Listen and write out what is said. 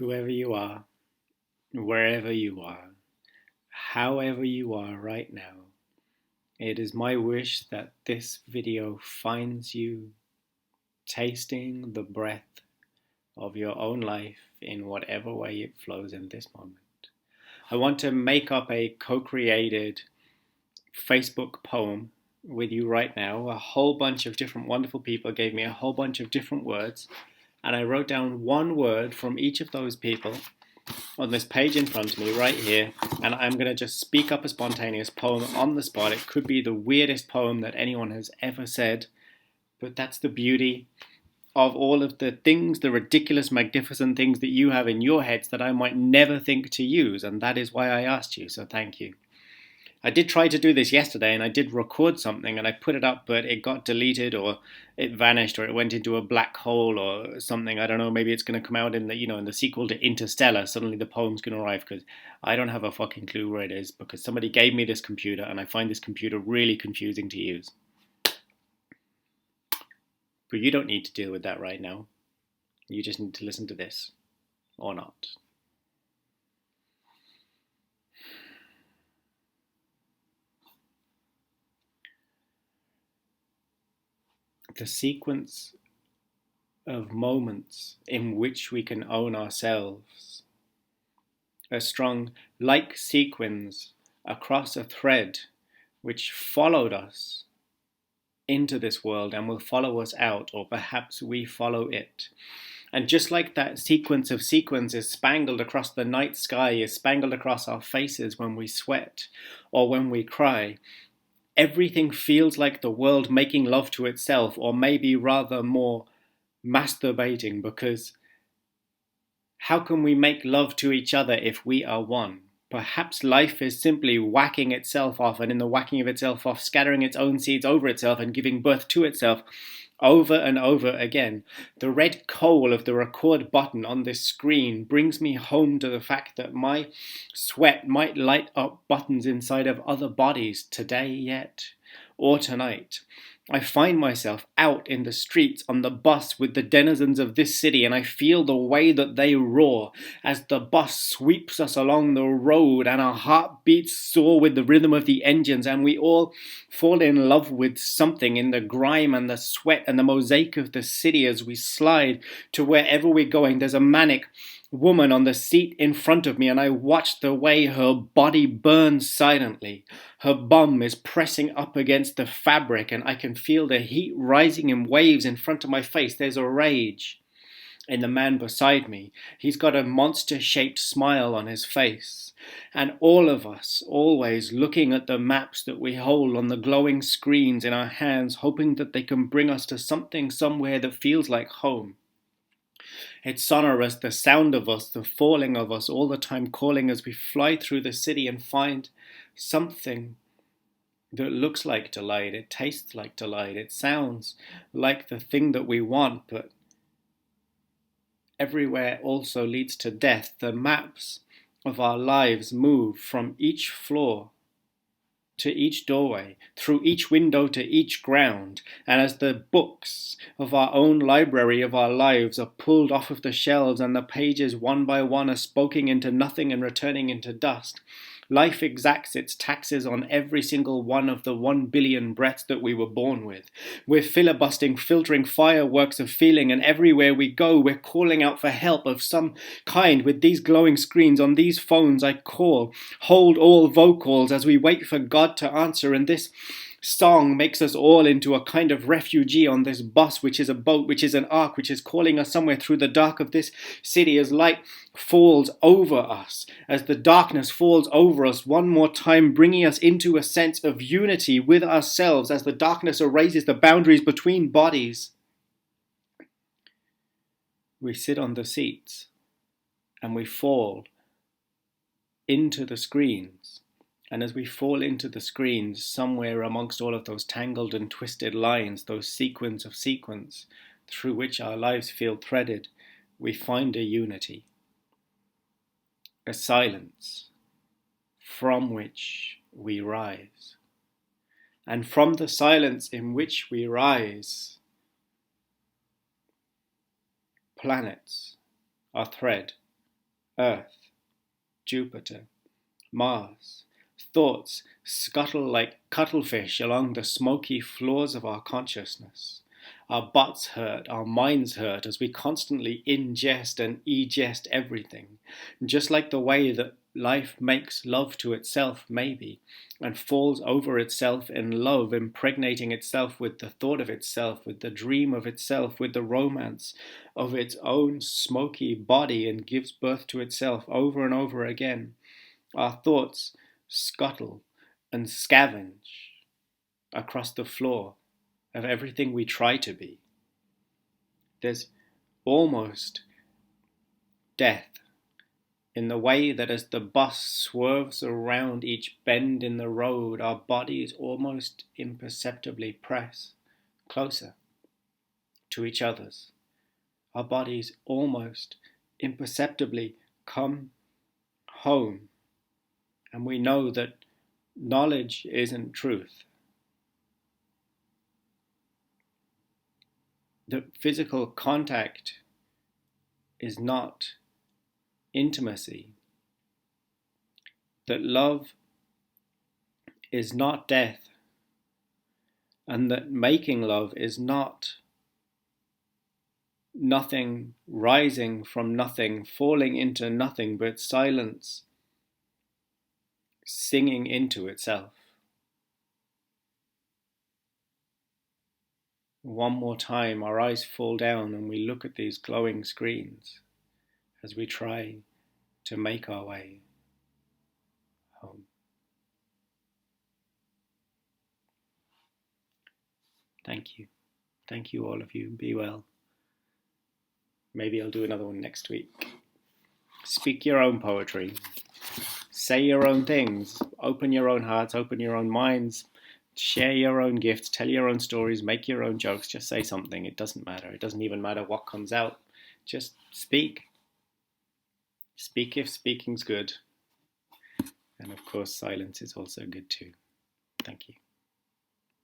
whoever you are, wherever you are, however you are right now, it is my wish that this video finds you tasting the breath of your own life in whatever way it flows in this moment. I want to make up a co-created Facebook poem with you right now. A whole bunch of different wonderful people gave me a whole bunch of different words, and I wrote down one word from each of those people on this page in front of me right here, and I'm going to just speak up a spontaneous poem on the spot. It could be the weirdest poem that anyone has ever said, but that's the beauty of all of the things, the ridiculous, magnificent things that you have in your heads that I might never think to use, and that is why I asked you, so thank you. I did try to do this yesterday, and I did record something, and I put it up, but it got deleted, or it vanished, or it went into a black hole, or something. I don't know. Maybe it's going to come out in the sequel to Interstellar. Suddenly, the poem's going to arrive, because I don't have a fucking clue where it is, because somebody gave me this computer, and I find this computer really confusing to use. But you don't need to deal with that right now. You just need to listen to this, or not. The sequence of moments in which we can own ourselves are strung like sequins across a thread which followed us into this world and will follow us out, or perhaps we follow it. And just like that sequence of sequins is spangled across the night sky, is spangled across our faces when we sweat or when we cry, everything feels like the world making love to itself, or maybe rather more masturbating, because how can we make love to each other if we are one? Perhaps life is simply whacking itself off, and in the whacking of itself off, scattering its own seeds over itself and giving birth to itself over and over again. The red coal of the record button on this screen brings me home to the fact that my sweat might light up buttons inside of other bodies today yet, or tonight. I find myself out in the streets on the bus with the denizens of this city, and I feel the way that they roar as the bus sweeps us along the road, and our heartbeats soar with the rhythm of the engines, and we all fall in love with something in the grime and the sweat and the mosaic of the city as we slide to wherever we're going. There's a manic woman on the seat in front of me, and I watch the way her body burns silently. Her bum is pressing up against the fabric, and I can feel the heat rising in waves in front of my face. There's a rage in the man beside me. He's got a monster-shaped smile on his face. And all of us always looking at the maps that we hold on the glowing screens in our hands, hoping that they can bring us to something somewhere that feels like home. It's sonorous, the sound of us, the falling of us, all the time calling as we fly through the city and find something that looks like delight, it tastes like delight, it sounds like the thing that we want, but everywhere also leads to death. The maps of our lives move from each floor to each doorway, through each window to each ground, and as the books of our own library of our lives are pulled off of the shelves and the pages one by one are spoken into nothing and returning into dust, life exacts its taxes on every single one of the 1 billion breaths that we were born with. We're filibustering, filtering fireworks of feeling, and everywhere we go, we're calling out for help of some kind. With these glowing screens on these phones, I call, hold all vocals as we wait for God to answer, and this song makes us all into a kind of refugee on this bus, which is a boat, which is an ark, which is calling us somewhere through the dark of this city as light falls over us, as the darkness falls over us one more time, bringing us into a sense of unity with ourselves as the darkness erases the boundaries between bodies. We sit on the seats and we fall into the screens. And as we fall into the screens, somewhere amongst all of those tangled and twisted lines, those sequins of sequence through which our lives feel threaded, we find a unity, a silence from which we rise. And from the silence in which we rise, planets are thread Earth, Jupiter, Mars. Thoughts scuttle like cuttlefish along the smoky floors of our consciousness. Our butts hurt, our minds hurt as we constantly ingest and egest everything. Just like the way that life makes love to itself, maybe, and falls over itself in love, impregnating itself with the thought of itself, with the dream of itself, with the romance of its own smoky body, and gives birth to itself over and over again. Our thoughts scuttle and scavenge across the floor of everything we try to be. There's almost death in the way that as the bus swerves around each bend in the road, our bodies almost imperceptibly press closer to each other's. Our bodies almost imperceptibly come home. And we know that knowledge isn't truth. That physical contact is not intimacy. That love is not death. And that making love is not nothing rising from nothing, falling into nothing, but silence singing into itself. One more time, our eyes fall down and we look at these glowing screens as we try to make our way home. Thank you. Thank you, all of you. Be well. Maybe I'll do another one next week. Speak your own poetry. Say your own things. Open your own hearts. Open your own minds. Share your own gifts. Tell your own stories. Make your own jokes. Just say something. It doesn't matter. It doesn't even matter what comes out. Just speak. Speak if speaking's good. And of course, silence is also good too. Thank you.